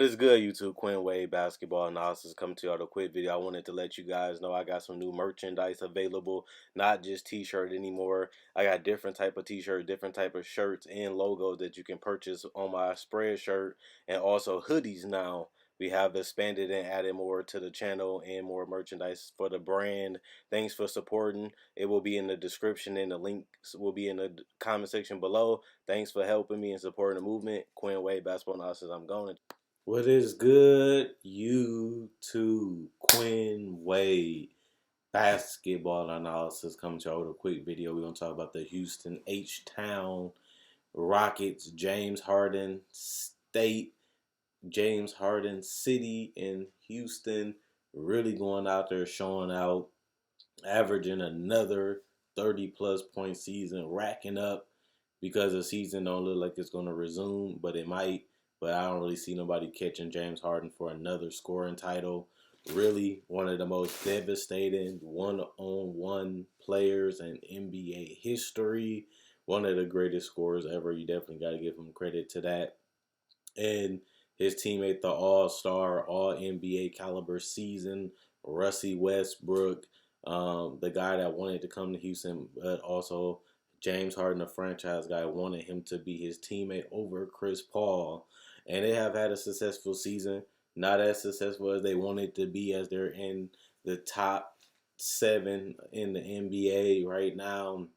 is good, YouTube? Quinn Wade Basketball Analysis coming to you with a quick video. I wanted to let you guys know I got some new merchandise available, not just t-shirt anymore. I got different type of t-shirt, different type of shirts and logos that you can purchase on my spread shirt, and also hoodies now. We have expanded and added more to the channel and more merchandise for the brand. Thanks for supporting. It will be in the description and the links will be in the comment section below. Thanks for helping me and supporting the movement. Quinn Wade Basketball Analysis. I'm going. What is good, YouTube? Quinn Wade Basketball Analysis coming to you with a quick video. We're going to talk about the Houston H-Town Rockets, James Harden State, James Harden City in Houston, really going out there showing out, averaging another 30-plus point season, racking up because the season don't look like it's going to resume, but it might. But I don't really see nobody catching James Harden for another scoring title. Really one of the most devastating one-on-one players in NBA history. One of the greatest scorers ever. You definitely got to give him credit to that. And his teammate, the all-star, all-NBA caliber season, Russell Westbrook, the guy that wanted to come to Houston, but also James Harden, the franchise guy, wanted him to be his teammate over Chris Paul. And they have had a successful season. Not as successful as they wanted to be, as they're in the top 7 in the NBA right now.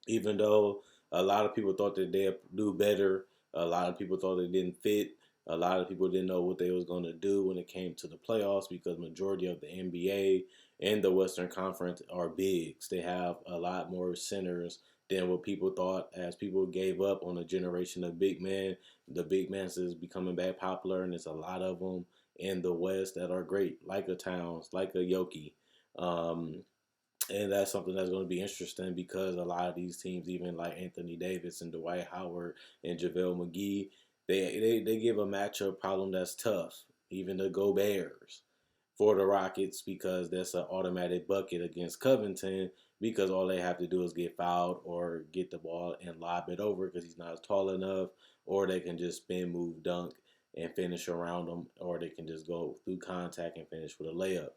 Even though a lot of people thought that they'd do better, a lot of people thought they didn't fit. A lot of people didn't know what they was going to do when it came to the playoffs, because majority of the NBA and the Western Conference are bigs. They have a lot more centers than what people thought, as people gave up on a generation of big men. The big men is becoming back popular, and there's a lot of them in the West that are great, like a Towns, like a Yoki. And that's something that's going to be interesting, because a lot of these teams, even like Anthony Davis and Dwight Howard and JaVale McGee, they give a matchup problem that's tough, even the Go Bears, for the Rockets, because that's an automatic bucket against Covington, because all they have to do is get fouled or get the ball and lob it over because he's not tall enough, or they can just spin, move, dunk, and finish around him, or they can just go through contact and finish with a layup.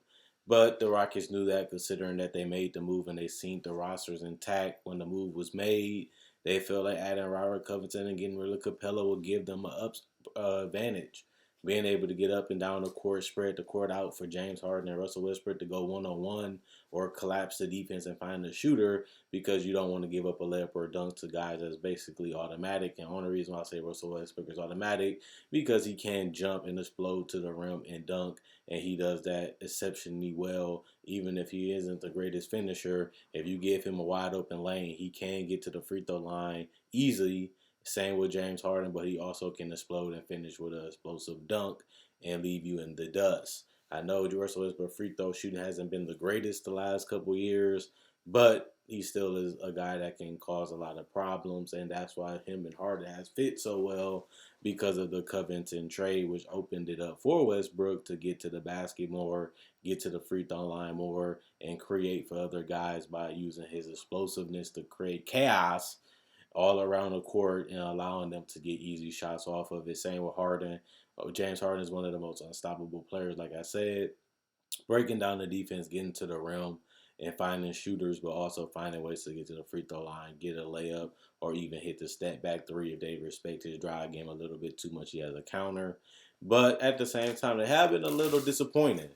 But the Rockets knew that, considering that they made the move and they seen the rosters intact when the move was made. They felt like adding Robert Covington and getting rid of Capella would give them an advantage. Being able to get up and down the court, spread the court out for James Harden and Russell Westbrook to go one-on-one or collapse the defense and find a shooter, because you don't want to give up a layup or a dunk to guys that's basically automatic. And the only reason why I say Russell Westbrook is automatic, because he can jump and explode to the rim and dunk, and he does that exceptionally well. Even if he isn't the greatest finisher, if you give him a wide open lane, he can get to the free throw line easily. Same with James Harden, but he also can explode and finish with an explosive dunk and leave you in the dust. I know Russell Westbrook free throw shooting hasn't been the greatest the last couple years, but he still is a guy that can cause a lot of problems, and that's why him and Harden has fit so well, because of the Covington trade, which opened it up for Westbrook to get to the basket more, get to the free throw line more, and create for other guys by using his explosiveness to create chaos all around the court and allowing them to get easy shots off of it. Same with Harden. James Harden is one of the most unstoppable players, like I said, breaking down the defense, getting to the rim, and finding shooters, but also finding ways to get to the free throw line, get a layup, or even hit the step back three if they respect his drive game a little bit too much. He has a counter. But at the same time, they have been a little disappointing.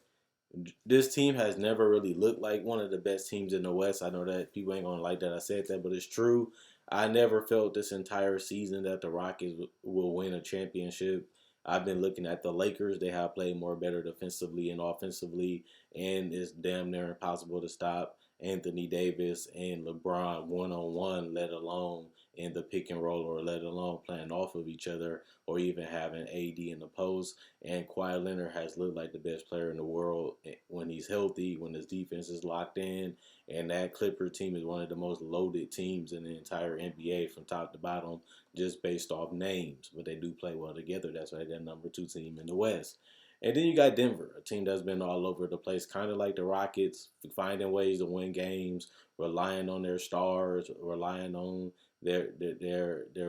This team has never really looked like one of the best teams in the West. I know that people ain't going to like that I said that, but it's true. I never felt this entire season that the Rockets will win a championship. I've been looking at the Lakers. They have played more better defensively and offensively, and it's damn near impossible to stop Anthony Davis and LeBron one-on-one, let alone in the pick and roll, or let alone playing off of each other, or even having AD in the post. And Kawhi Leonard has looked like the best player in the world when he's healthy, when his defense is locked in. And that Clipper team is one of the most loaded teams in the entire NBA from top to bottom, just based off names. But they do play well together. That's why they're number 2 team in the West. And then you got Denver, a team that's been all over the place, kind of like the Rockets, finding ways to win games, relying on their stars, relying on their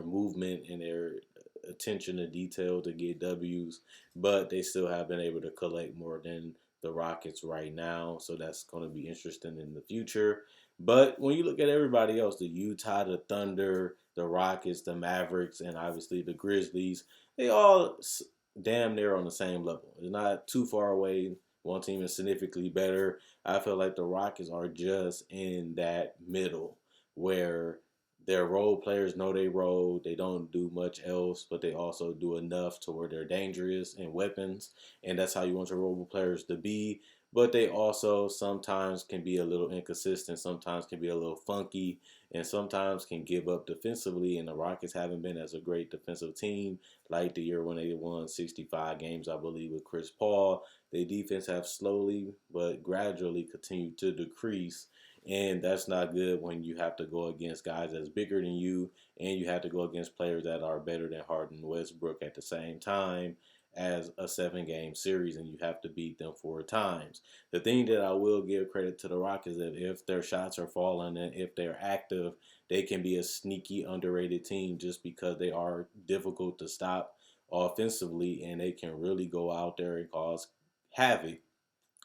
movement and their attention to detail to get W's, but they still have been able to collect more than the Rockets right now. So that's going to be interesting in the future. But when you look at everybody else, the Utah, the Thunder, the Rockets, the Mavericks, and obviously the Grizzlies, they all damn near on the same level. It's not too far away. One team is significantly better. I feel like the Rockets are just in that middle where their role players know they role. They don't do much else, but they also do enough to where they're dangerous and weapons. And that's how you want your role players to be. But they also sometimes can be a little inconsistent, sometimes can be a little funky, and sometimes can give up defensively. And the Rockets haven't been as a great defensive team like the year when they won 65 games, I believe, with Chris Paul. Their defense have slowly but gradually continued to decrease. And that's not good when you have to go against guys that's bigger than you, and you have to go against players that are better than Harden and Westbrook at the same time as a 7 game series, and you have to beat them 4 times. The thing that I will give credit to the Rockets is that if their shots are falling and if they're active, they can be a sneaky underrated team just because they are difficult to stop offensively, and they can really go out there and cause havoc,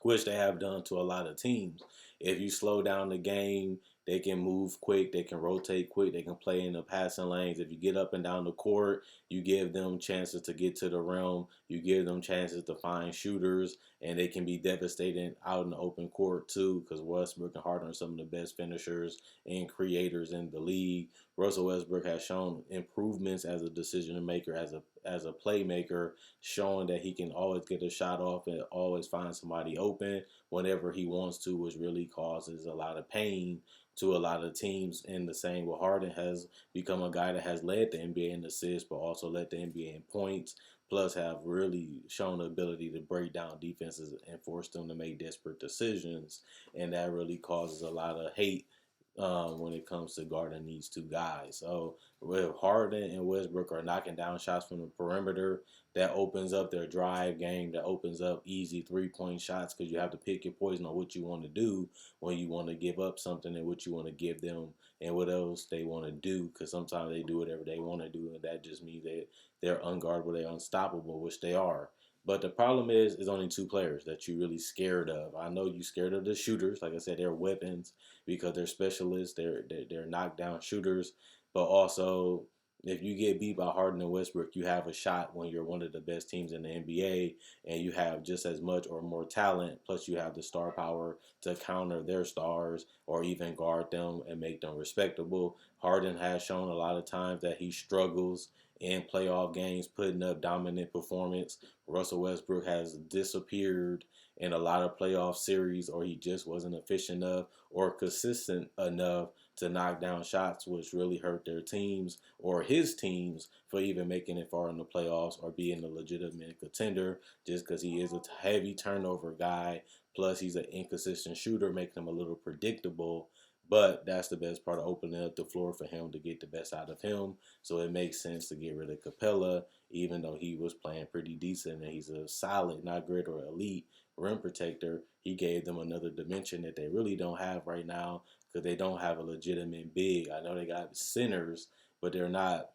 which they have done to a lot of teams. If you slow down the game, they can move quick, they can rotate quick, they can play in the passing lanes. If you get up and down the court, you give them chances to get to the rim, you give them chances to find shooters, and they can be devastating out in the open court too, because Westbrook and Harden are some of the best finishers and creators in the league. Russell Westbrook has shown improvements as a decision maker, as a playmaker, showing that he can always get a shot off and always find somebody open whenever he wants to, which really causes a lot of pain to a lot of teams. And the same with Harden has become a guy that has led the NBA in assists, but also led the NBA in points. Plus, have really shown the ability to break down defenses and force them to make desperate decisions, and that really causes a lot of hate when it comes to guarding these two guys. So if Harden and Westbrook are knocking down shots from the perimeter, that opens up their drive game, that opens up easy 3-point shots, because you have to pick your poison on what you want to do when you want to give up something and what you want to give them and what else they want to do, because sometimes they do whatever they want to do, and that just means that they're unguardable, they're unstoppable, which they are. But the problem is only 2 players that you're really scared of. I know you're scared of the shooters. Like I said, they're weapons because they're specialists. They're knockdown shooters. But also, if you get beat by Harden and Westbrook, you have a shot when you're one of the best teams in the NBA, and you have just as much or more talent. Plus, you have the star power to counter their stars or even guard them and make them respectable. Harden has shown a lot of times that he struggles in playoff games, putting up dominant performance. Russell Westbrook has disappeared in a lot of playoff series, or he just wasn't efficient enough or consistent enough to knock down shots, which really hurt their teams or his teams for even making it far in the playoffs or being a legitimate contender, just because he is a heavy turnover guy. Plus, he's an inconsistent shooter, making him a little predictable. But that's the best part of opening up the floor for him to get the best out of him. So it makes sense to get rid of Capella, even though he was playing pretty decent and he's a solid, not great or elite rim protector. He gave them another dimension that they really don't have right now, because they don't have a legitimate big. I know they got centers, but they're not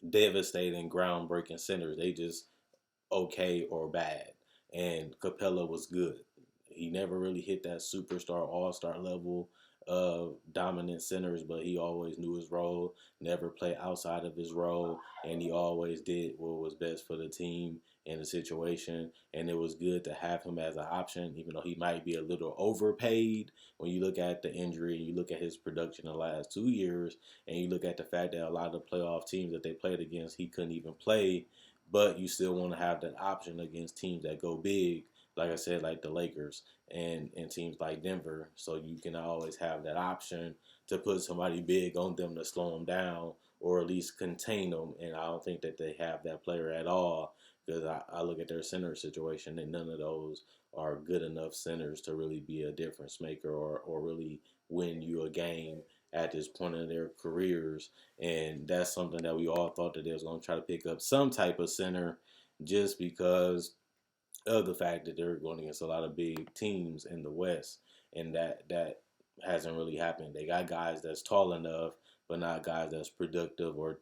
devastating, groundbreaking centers. They just okay or bad. And Capella was good. He never really hit that superstar, all-star level of dominant centers, but he always knew his role, never played outside of his role, and he always did what was best for the team and the situation. And it was good to have him as an option, even though he might be a little overpaid when you look at the injury and you look at his production in the last 2 years, and you look at the fact that a lot of the playoff teams that they played against, he couldn't even play. But you still want to have that option against teams that go big, like I said, like the Lakers and teams like Denver. So you can always have that option to put somebody big on them to slow them down or at least contain them. And I don't think that they have that player at all, because I look at their center situation and none of those are good enough centers to really be a difference maker or really win you a game at this point in their careers. And that's something that we all thought that they was going to try to pick up some type of center, just because of the fact that they're going against a lot of big teams in the West, and that hasn't really happened. They got guys that's tall enough but not guys that's productive or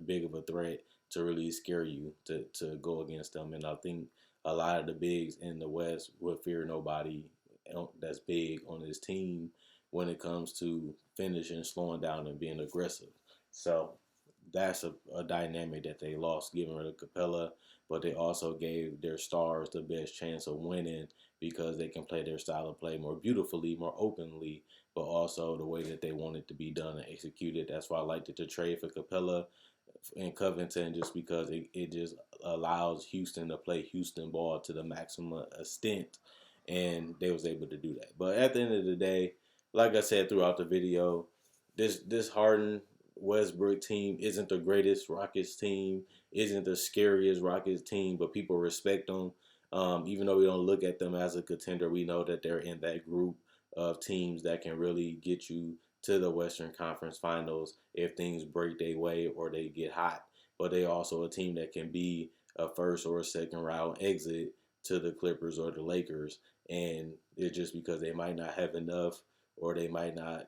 big of a threat to really scare you to go against them. And I think a lot of the bigs in the West would fear nobody that's big on his team when it comes to finishing, slowing down, and being aggressive. So that's a dynamic that they lost, giving rid of Capella, but they also gave their stars the best chance of winning because they can play their style of play more beautifully, more openly, but also the way that they want it to be done and executed. That's why I liked it to trade for Capella in Covington, just because it just allows Houston to play Houston ball to the maximum extent, and they was able to do that. But at the end of the day, like I said throughout the video, this Harden Westbrook team isn't the greatest Rockets team, isn't the scariest Rockets team, but people respect them. Even though we don't look at them as a contender, we know that they're in that group of teams that can really get you to the Western Conference Finals if things break their way or they get hot. But they also a team that can be a first or a second round exit to the Clippers or the Lakers. And it's just because they might not have enough or they might not,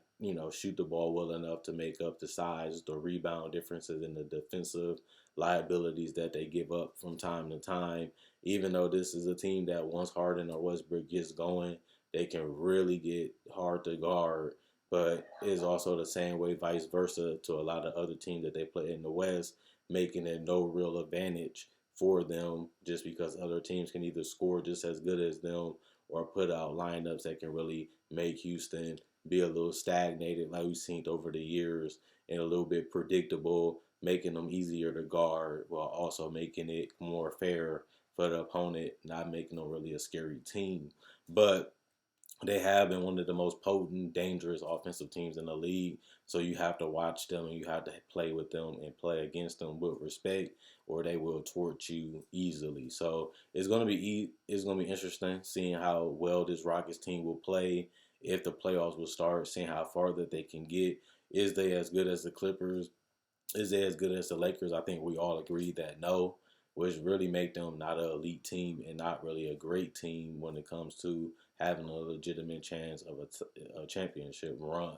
shoot the ball well enough to make up the size, the rebound differences, and the defensive liabilities that they give up from time to time. Even though this is a team that once Harden or Westbrook gets going, they can really get hard to guard, but it's also the same way vice versa to a lot of other teams that they play in the West, making it no real advantage for them just because other teams can either score just as good as them or put out lineups that can really make Houston be a little stagnated like we've seen over the years and a little bit predictable, making them easier to guard while also making it more fair for the opponent, not making them really a scary team. But they have been one of the most potent, dangerous offensive teams in the league. So you have to watch them and you have to play with them and play against them with respect, or they will torch you easily. So it's gonna be interesting seeing how well this Rockets team will play if the playoffs will start, seeing how far that they can get. Is they as good as the Clippers? Is they as good as the Lakers? I think we all agree that no, which really make them not an elite team and not really a great team when it comes to having a legitimate chance of a championship run.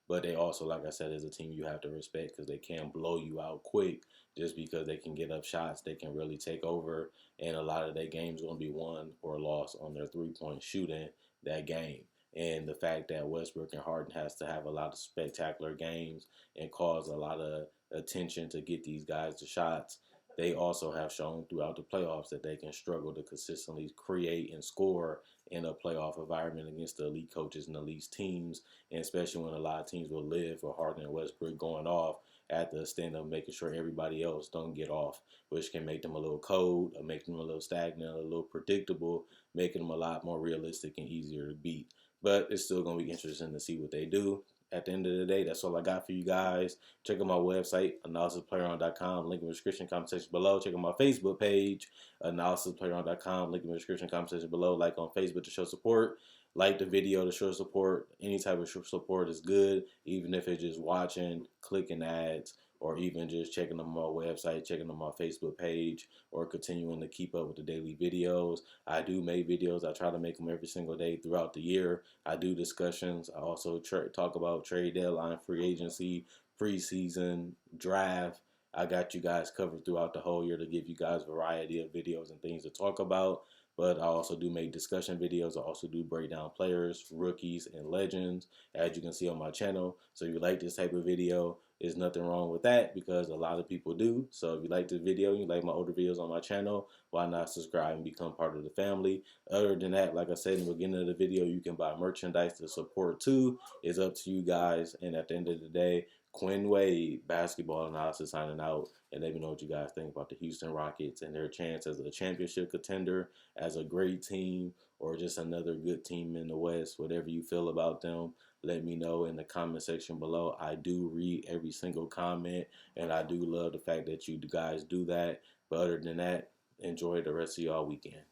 But they also, like I said, is a team you have to respect because they can blow you out quick just because they can get up shots. They can really take over, and a lot of their games going to be won or lost on their 3-point shooting that game. And the fact that Westbrook and Harden has to have a lot of spectacular games and cause a lot of attention to get these guys the shots, they also have shown throughout the playoffs that they can struggle to consistently create and score in a playoff environment against the elite coaches and elite teams, and especially when a lot of teams will live for Harden and Westbrook going off at the extent of making sure everybody else don't get off, which can make them a little cold, or make them a little stagnant, a little predictable, making them a lot more realistic and easier to beat. But it's still going to be interesting to see what they do. At the end of the day, that's all I got for you guys. Check out my website, analysisplayground.com. Link in the description, comment section below. Check out my Facebook page, analysisplayground.com. Link in the description, comment section below. Like on Facebook to show support. Like the video to show support. Any type of support is good, even if it's just watching, clicking ads, or even just checking on my website, checking on my Facebook page, or continuing to keep up with the daily videos. I do make videos. I try to make them every single day throughout the year. I do discussions. I also talk about trade deadline, free agency, preseason, draft. I got you guys covered throughout the whole year to give you guys a variety of videos and things to talk about. But I also do make discussion videos. I also do break down players, rookies, and legends, as you can see on my channel. So if you like this type of video, there's nothing wrong with that because a lot of people do. So if you like this video, you like my older videos on my channel, why not subscribe and become part of the family? Other than that, like I said in the beginning of the video, you can buy merchandise to support too. It's up to you guys. And at the end of the day, Quinn Wade, basketball analysis, signing out. And let me know what you guys think about the Houston Rockets and their chance as a championship contender, as a great team, or just another good team in the West. Whatever you feel about them, let me know in the comment section below. I do read every single comment, and I do love the fact that you guys do that. But other than that, enjoy the rest of y'all weekend.